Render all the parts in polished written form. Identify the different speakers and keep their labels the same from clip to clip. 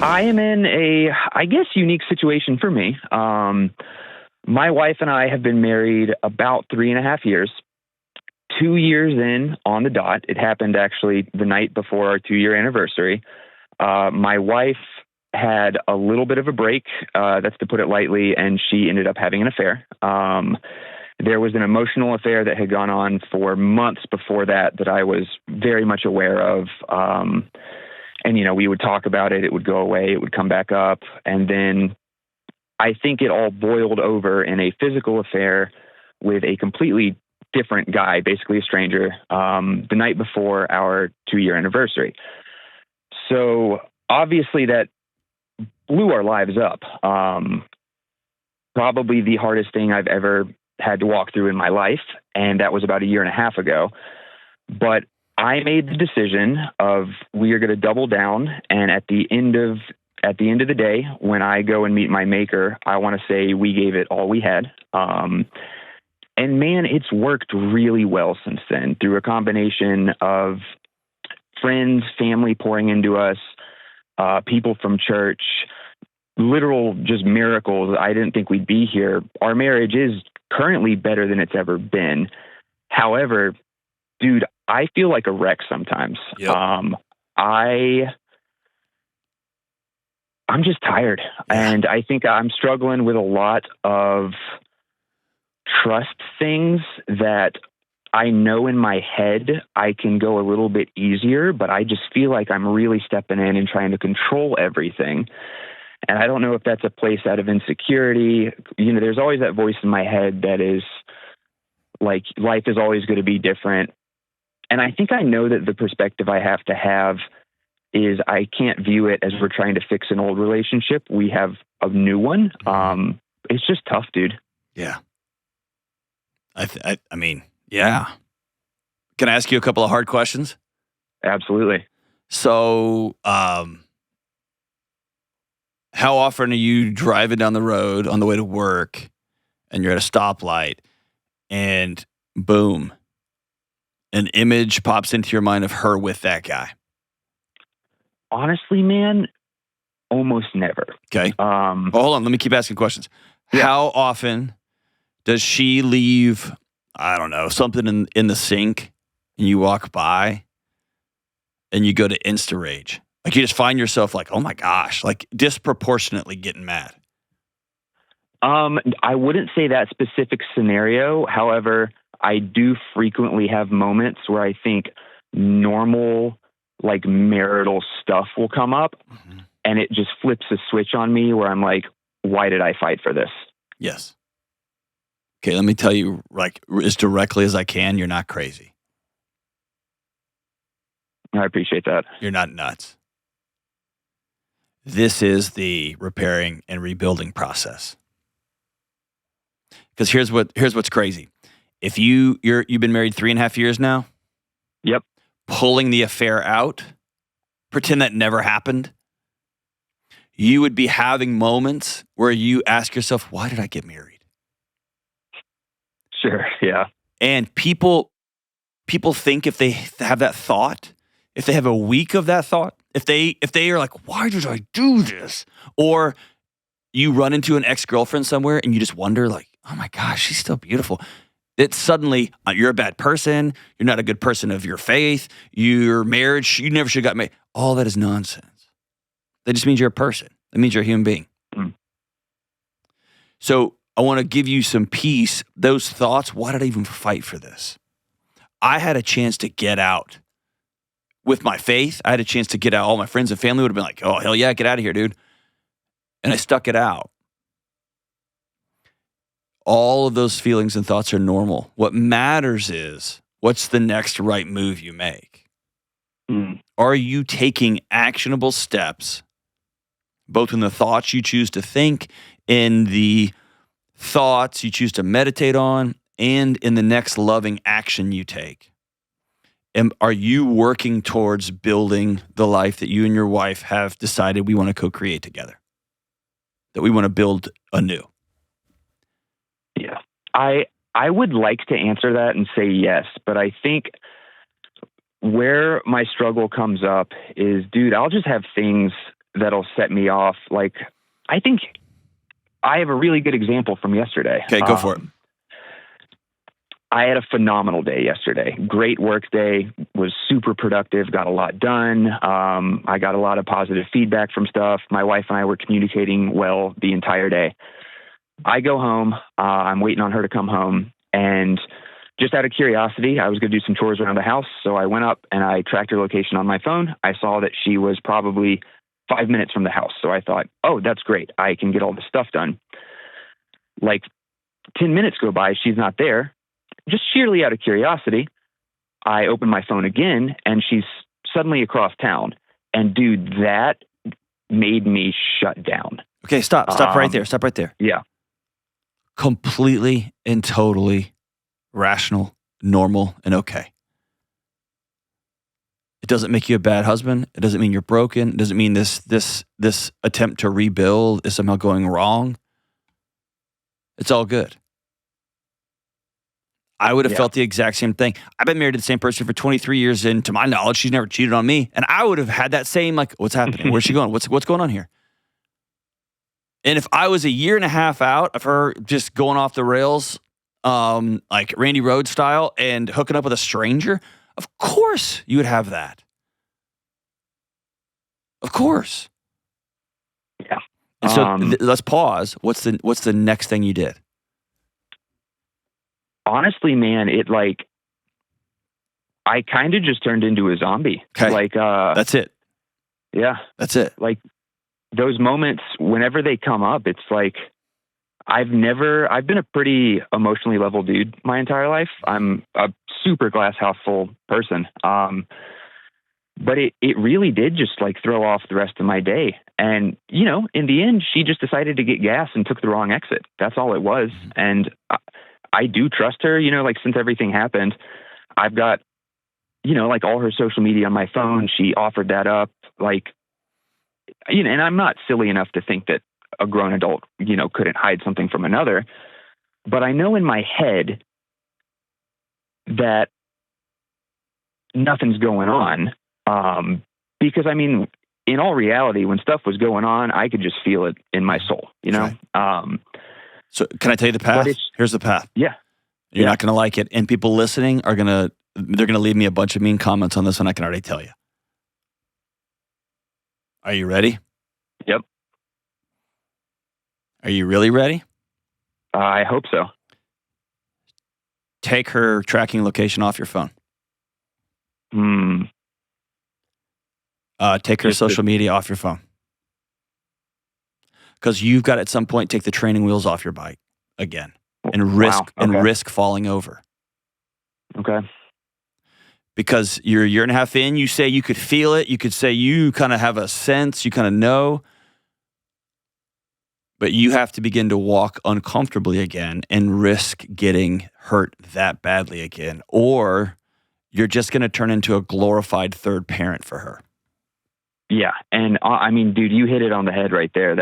Speaker 1: I am in I guess, unique situation for me. My wife and I have been married about 3.5 years. 2 years in on the dot. It happened actually the night before our 2-year anniversary. My wife had a little bit of a break, that's to put it lightly, and she ended up having an affair. There was an emotional affair that had gone on for months before that I was very much aware of. And, we would talk about it. It would go away. It would come back up. And then I think it all boiled over in a physical affair with a completely different guy, basically a stranger, the night before our 2-year anniversary. So obviously that blew our lives up. Probably the hardest thing I've ever had to walk through in my life. And that was about 1.5 years ago. But I made the decision of we are going to double down. And at the end of the day, when I go and meet my maker, I want to say we gave it all we had. And man, it's worked really well since then through a combination of friends, family pouring into us, people from church, literal just miracles. I didn't think we'd be here. Our marriage is currently better than it's ever been. However, dude, I feel like a wreck sometimes.
Speaker 2: Yep.
Speaker 1: I'm just tired.
Speaker 2: Yeah.
Speaker 1: And I think I'm struggling with a lot of trust things that I know in my head I can go a little bit easier, but I just feel like I'm really stepping in and trying to control everything. And I don't know if that's a place out of insecurity. There's always that voice in my head that is like, life is always going to be different. And I think I know that the perspective I have to have is I can't view it as we're trying to fix an old relationship. We have a new one. It's just tough, dude.
Speaker 2: Yeah. I mean, yeah. Can I ask you a couple of hard questions?
Speaker 1: Absolutely.
Speaker 2: So, how often are you driving down the road on the way to work and you're at a stoplight and boom, an image pops into your mind of her with that guy?
Speaker 1: Honestly, man, almost never.
Speaker 2: Okay. Well, hold on. Let me keep asking questions.
Speaker 1: Yeah.
Speaker 2: How often does she leave, I don't know, something in the sink and you walk by and you go to Insta rage? Like you just find yourself like, oh my gosh, like disproportionately getting mad.
Speaker 1: I wouldn't say that specific scenario. However, I do frequently have moments where I think normal, like marital stuff will come up and it just flips a switch on me where I'm like, why did I fight for this?
Speaker 2: Yes. Okay, let me tell you, like, as directly as I can, you're not crazy.
Speaker 1: I appreciate that.
Speaker 2: You're not nuts. This is the repairing and rebuilding process. Because here's what's crazy. If you've been married 3.5 years now.
Speaker 1: Yep.
Speaker 2: Pulling the affair out, pretend that never happened. You would be having moments where you ask yourself, why did I get married?
Speaker 1: Sure. Yeah.
Speaker 2: And people think if they have that thought, if they have a week of that thought, if they are like, why did I do this? Or you run into an ex-girlfriend somewhere and you just wonder like, oh my gosh, she's still beautiful. It's suddenly, you're a bad person. You're not a good person of your faith. Your marriage, you never should have got married. All that is nonsense. That just means you're a person. That means you're a human being. So I want to give you some peace. Those thoughts, why did I even fight for this? I had a chance to get out. With my faith, I had a chance to get out. All my friends and family would have been like, oh, hell yeah, get out of here, dude. And I stuck it out. All of those feelings and thoughts are normal. What matters is, what's the next right move you make? Are you taking actionable steps, both in the thoughts you choose to think, in the thoughts you choose to meditate on, and in the next loving action you take? And are you working towards building the life that you and your wife have decided we want to co-create together? That we want to build anew?
Speaker 1: Yeah. I would like to answer that and say yes, but I think where my struggle comes up is, dude, I'll just have things that'll set me off. Like, I think I have a really good example from yesterday.
Speaker 2: Okay, go for it.
Speaker 1: I had a phenomenal day yesterday. Great work day, was super productive, got a lot done. I got a lot of positive feedback from stuff. My wife and I were communicating well the entire day. I go home. I'm waiting on her to come home. And just out of curiosity, I was going to do some chores around the house. So I went up and I tracked her location on my phone. I saw that she was probably 5 minutes from the house. So I thought, oh, that's great. I can get all this stuff done. Like 10 minutes go by, she's not there. Just sheerly out of curiosity, I open my phone again and she's suddenly across town. And dude, that made me shut down.
Speaker 2: Okay, stop right there. Stop right there.
Speaker 1: Yeah.
Speaker 2: Completely and totally rational, normal, and okay. It doesn't make you a bad husband. It doesn't mean you're broken. It doesn't mean this attempt to rebuild is somehow going wrong. It's all good. I would have felt the exact same thing. I've been married to the same person for 23 years, and to my knowledge, she's never cheated on me. And I would have had that same, like, what's happening? Where's she going? What's going on here? And if I was a year and a half out of her just going off the rails, like Randy Rhoads style, and hooking up with a stranger, of course you would have that. Of course.
Speaker 1: Yeah.
Speaker 2: And so let's pause. What's the next thing you did?
Speaker 1: Honestly, man, I kind of just turned into a zombie.
Speaker 2: Okay.
Speaker 1: Like,
Speaker 2: that's it.
Speaker 1: Yeah.
Speaker 2: That's it.
Speaker 1: Like those moments, whenever they come up, it's like, I've been a pretty emotionally level dude my entire life. I'm a super glass half full person. But it really did just like throw off the rest of my day. And, you know, in the end, she just decided to get gas and took the wrong exit. That's all it was. And I do trust her, you know, like since everything happened, I've got, you know, like all her social media on my phone. She offered that up, like, you know, and I'm not silly enough to think that a grown adult, you know, couldn't hide something from another. But I know in my head that nothing's going on. Because I mean, in all reality, when stuff was going on, I could just feel it in my soul, you know?
Speaker 2: Right. So can I tell you the path? Here's the path.
Speaker 1: Yeah.
Speaker 2: You're not going to like it. And people listening they're going to leave me a bunch of mean comments on this one. I can already tell you. Are you ready?
Speaker 1: Yep.
Speaker 2: Are you really ready?
Speaker 1: I hope so.
Speaker 2: Take her tracking location off your phone. Take her social media off your phone. Because you've got to, at some point, take the training wheels off your bike again and risk falling over.
Speaker 1: Okay.
Speaker 2: Because you're a year and a half in, you say you could feel it. You could say you kind of have a sense, you kind of know. But you have to begin to walk uncomfortably again and risk getting hurt that badly again. Or you're just going to turn into a glorified third parent for her.
Speaker 1: Yeah. And I mean, dude, you hit it on the head right there.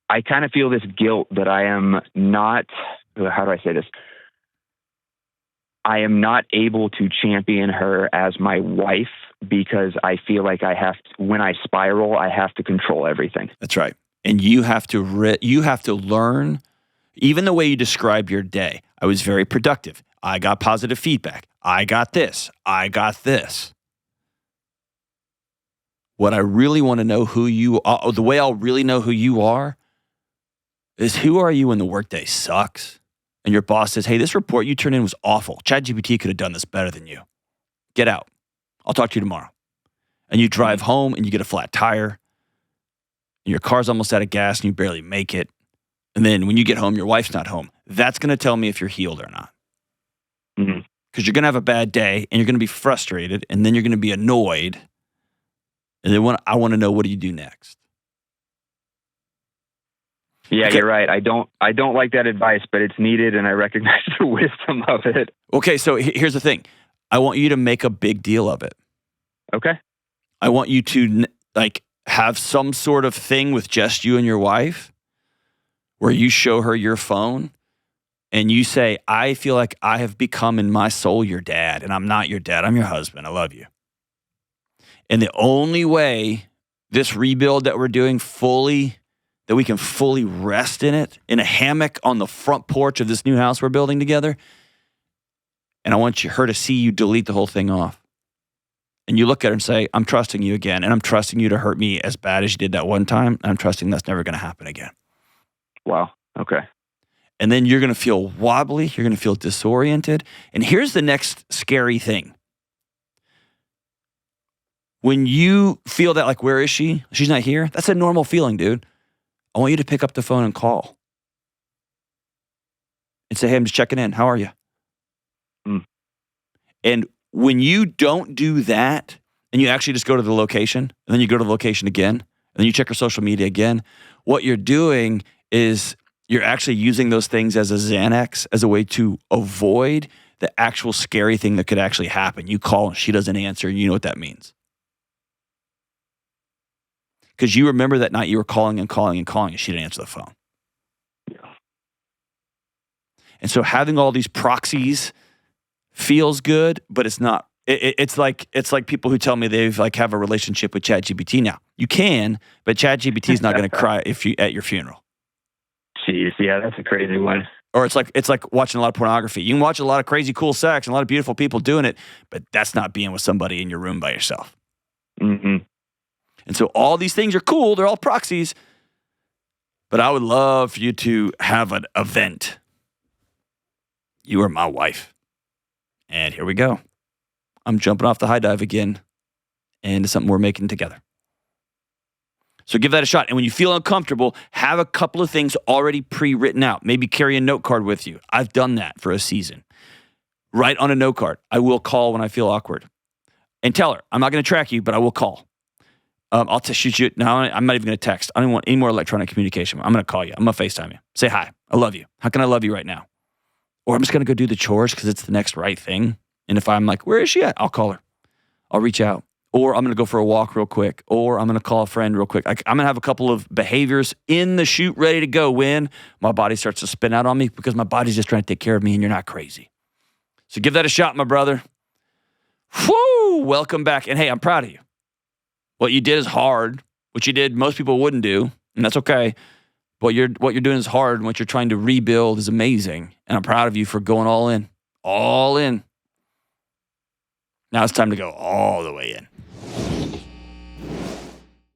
Speaker 1: I kind of feel this guilt that I am not, how do I say this? I am not able to champion her as my wife because I feel like when I spiral, I have to control everything.
Speaker 2: That's right. And you have to learn, even the way you describe your day. I was very productive. I got positive feedback. I got this. I got this. What I really want to know who you are, the way I'll really know who you are, is who are you when the workday sucks and your boss says, hey, this report you turned in was awful. ChatGPT could have done this better than you. Get out. I'll talk to you tomorrow. And you drive home and you get a flat tire. And your car's almost out of gas and you barely make it. And then when you get home, your wife's not home. That's going to tell me if you're healed or not. Because you're going to have a bad day and you're going to be frustrated and then you're going to be annoyed. And then I want to know, what do you do next?
Speaker 1: Yeah, okay. You're right. I don't like that advice, but it's needed and I recognize the wisdom of it.
Speaker 2: Okay, so here's the thing. I want you to make a big deal of it.
Speaker 1: Okay.
Speaker 2: I want you to have some sort of thing with just you and your wife where you show her your phone and you say, I feel like I have become in my soul your dad, and I'm not your dad. I'm your husband. I love you. And the only way this rebuild that we're doing fully, that we can fully rest in it, in a hammock on the front porch of this new house we're building together. And I want her to see you delete the whole thing off. And you look at her and say, I'm trusting you again, and I'm trusting you to hurt me as bad as you did that one time, and I'm trusting that's never going to happen again.
Speaker 1: Wow. Okay.
Speaker 2: And then you're going to feel wobbly. You're going to feel disoriented. And here's the next scary thing. When you feel that, like, where is she? She's not here. That's a normal feeling, dude. I want you to pick up the phone and call. And say, hey, I'm just checking in. How are you? And when you don't do that, and you actually just go to the location, and then you go to the location again, and then you check your social media again, what you're doing is you're actually using those things as a Xanax, as a way to avoid the actual scary thing that could actually happen. You call and she doesn't answer, and you know what that means. Because you remember that night you were calling and calling and calling, and she didn't answer the phone.
Speaker 1: Yeah.
Speaker 2: And so having all these proxies feels good, but it's not. It's like people who tell me they've like have a relationship with ChatGPT now. You can, but ChatGPT is not going to cry at your funeral.
Speaker 1: Jeez, yeah, that's a crazy one.
Speaker 2: Or it's like watching a lot of pornography. You can watch a lot of crazy cool sex and a lot of beautiful people doing it, but that's not being with somebody in your room by yourself.
Speaker 1: Mm-hmm.
Speaker 2: And so all these things are cool. They're all proxies. But I would love for you to have an event. You are my wife. And here we go. I'm jumping off the high dive again into something we're making together. So give that a shot. And when you feel uncomfortable, have a couple of things already pre-written out. Maybe carry a note card with you. I've done that for a season. Write on a note card. I will call when I feel awkward. And tell her, I'm not going to track you, but I will call. I'll shoot you. No, I'm not even going to text. I don't want any more electronic communication. I'm going to call you. I'm going to FaceTime you. Say hi. I love you. How can I love you right now? Or I'm just going to go do the chores because it's the next right thing. And if I'm like, where is she at? I'll call her. I'll reach out. Or I'm going to go for a walk real quick. Or I'm going to call a friend real quick. I'm going to have a couple of behaviors in the chute ready to go when my body starts to spin out on me because my body's just trying to take care of me and you're not crazy. So give that a shot, my brother. Whoo! Welcome back. And hey, I'm proud of you. What you did is hard. What you did, most people wouldn't do, and that's okay. What you're doing is hard, and what you're trying to rebuild is amazing. And I'm proud of you for going all in. All in. Now it's time to go all the way in.